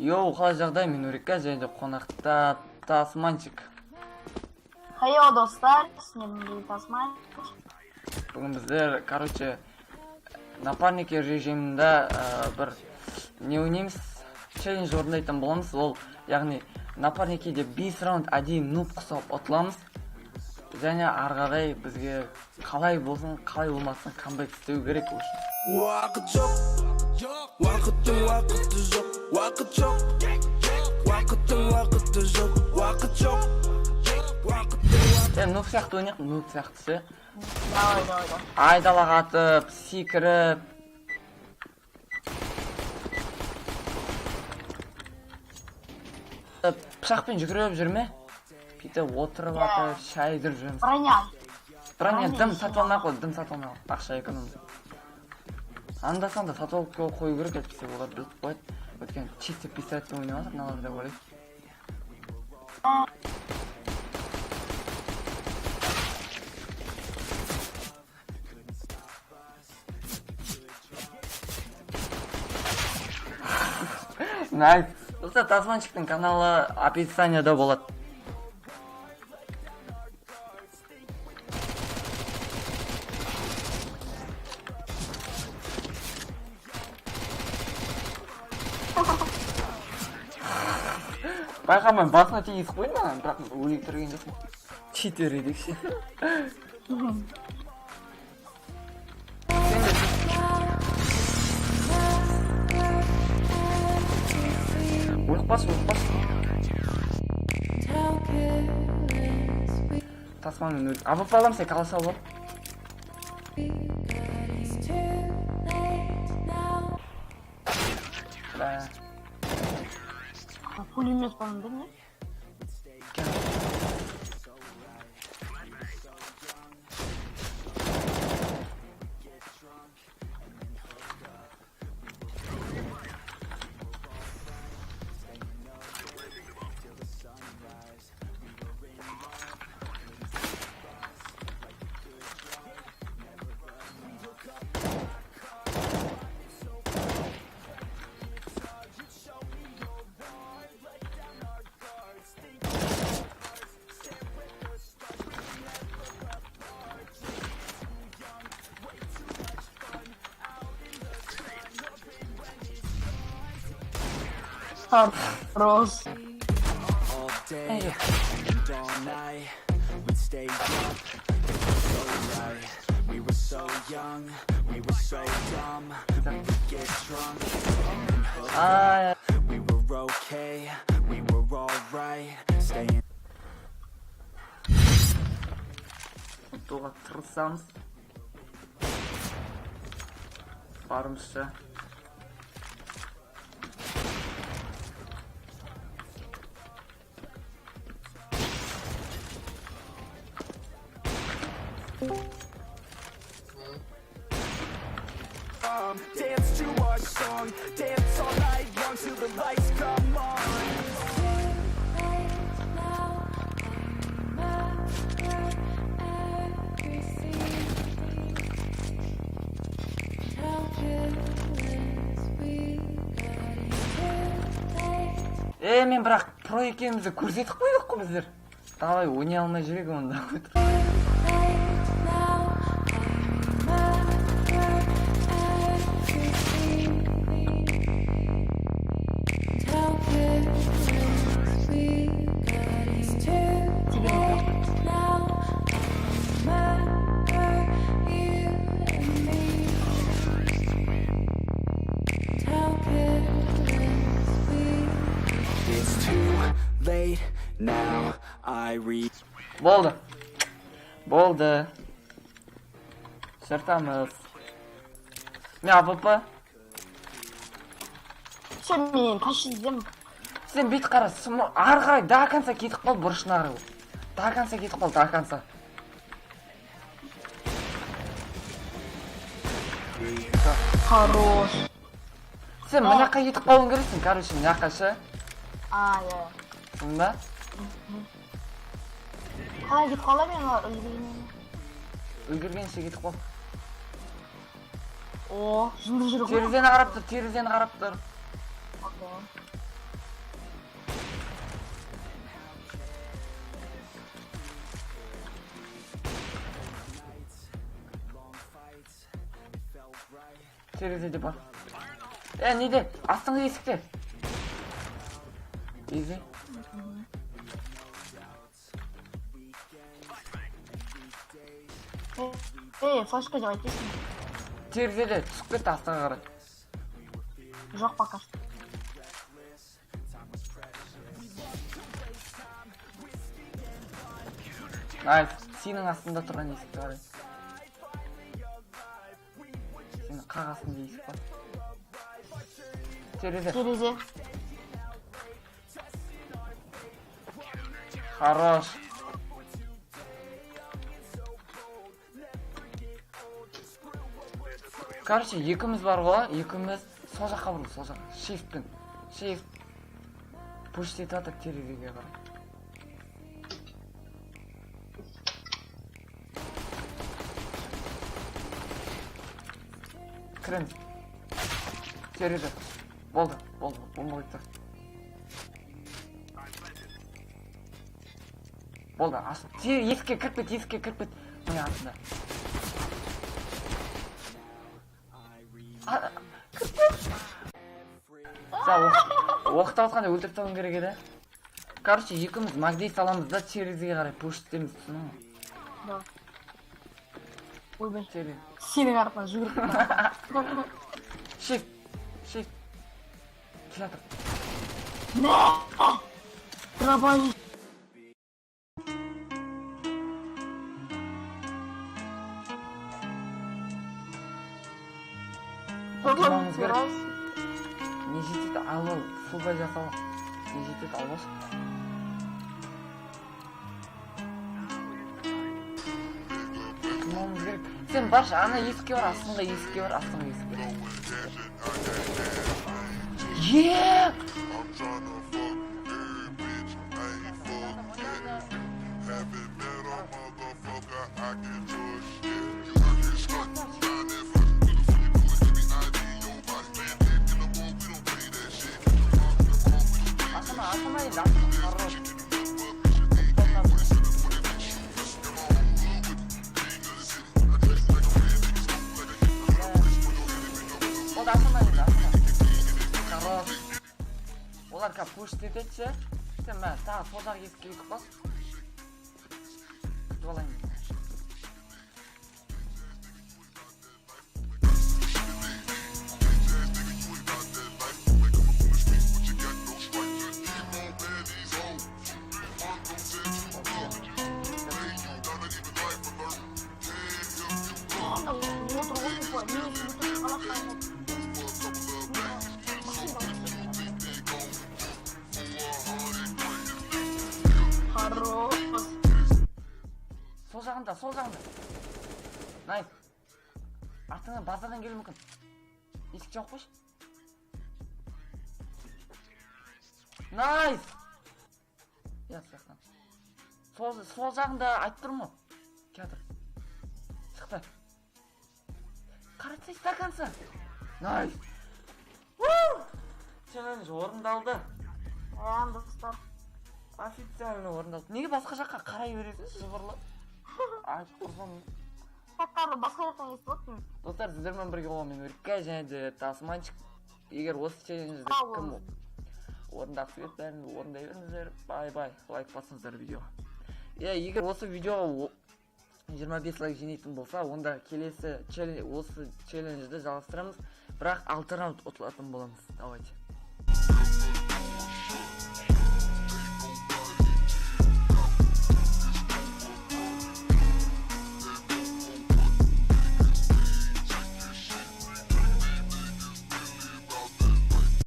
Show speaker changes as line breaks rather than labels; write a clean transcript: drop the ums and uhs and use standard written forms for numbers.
Йоу, қалай жағдай? Мен Өрекка, және қонақта Тасманчик.
Хайо, достар, с ним Тасманчик.
Бүгін біздер, напарники режимінде бір не ойнаймыз, челлендж орындайтын боламыз. Ол, яғни, напарникеде 5 раунд әдейі нуб құсап ұтыламыз. Және арғадай бізге қалай болсын, қалай болмасын, камбэк істеу керек үшін.
Уақыт жоқ, уақыттың уақыты жоқ, уақыт жоқ, уақыттың уақыты жоқ, уақыт жоқ,
Нуб сияқты ойнайық, нуб сияқты ше.
Давай.
Айдалаға атып, секіріп. Пышақпен жүгіріп жүрме? Бүйтіп отырып атып, шай жүріп жүрміз. Броня, дым сатып алмай қой, ақша эконом. Анда-санда сатып алып қою керек, әйтпесе олар біліп қояды. Өткен чисто пистолетпен ойнап жатыр, мыналар деп ойлайды. Найс. Достар, Тасманчиктің каналы описанияда болады. Байқамай, басына тегіз қойды ма? Бірақ өлек тұрген жоқпын. Читер едекші. Өлікпас. Тасманмен өлік. Абып балам сен қаласа бол.
Пулемет falan değil mi? Хорош.
Туға тырысамыз. Барымызша.
Dance to our song, dance all night long till the lights come on.
Мен бірақ про екенімізді көрсетіп қойдық қой біздер. Давай, ойнай алмай жүрек онда.
Now I read.
Болды. Сертамыз. Мен АВП.
Мен ташидым.
Сен бет қара, ары қарай до конца кетіп қал, бұрышына қарай. До конца кетіп қал, до конца.
Хорош.
Сен мына жаққа кетіп қалуың керексің, короче, мына жаққа ше.
Иә.
Сонда?
Қалай кетіп қала мен
үлгергенше кетіп қал.
О, жынды жүріп.
Терезені қарап тұр, терезені қарап тұр. Терезеде бар. Неде? Астыңғы есікте. Изи.
Флешка деп айтесің.
Терезеде түсіп кетті астыңға қарай.
Жоқ пока что.
Найс, сенің астында тұрған есікті қарай. Сенің қағасында есік бар. Терезе.
Терезе.
Хорош. Короче, екіміз бар ғой, екіміз сол жаққа бұрыл, сол жаққа. Shiftпен. Shift. Push етіп атып терезеге қарай. Кіреміз. Терезе. Болды. Болмайды тұр. Болды, ашып. Есікке кіріп кет. Міне артында. Оқтап атқанда өлтіріп тауын керек еді. Короче, екіміз магдей саламыз да терезеге қарай пуштеміз, түсінің ғой.
Да. Ойбай.
Терезе.
Сенің артынан жүгіріп.
Shift. Театр.
Дробовик.
Отырмауымыз керек. Не жетеді? Алып, фулбай жасалып. Не жетеді? Албаш. Отырмауымыз керек. Сен баршы, ана есікке бар, астыңға есікке бар. Еее! Атамайды, хорош. Ол атамайды. Хорош. Олар ка пуш ететші. Сен мән, тағы тозақ есікке екіп бас. Күтіп алайын. Сол жағында. Найс. Артыңа базадан келу мүмкін. Есік жоқ қойшы. Найс. Сияқтан. Сол жағында айтып тұрмын. Театр. Шықты. Қаратсай стакансы. Найс. Челлендж орындалды.
Достар.
Официально орындалды. Неге басқа жаққа қарай бересіз жыбырлы? Ай, құрбым.
Сақтарды басқа жақтан естіп отырмын.
Достар, сіздермен бірге болған мен Өрікка және де Тасманчик. Егер осы челленджді кім орындақсы келіп бәрін орындай беріңіздер. Бай-бай. Лайк басыңыздар видеоға. Егер осы видеоға 25 лайк жинайтын болса, онда келесі осы челленджді жалғастырамыз. Бірақ 6 раунд ұтылатын боламыз. Давайте.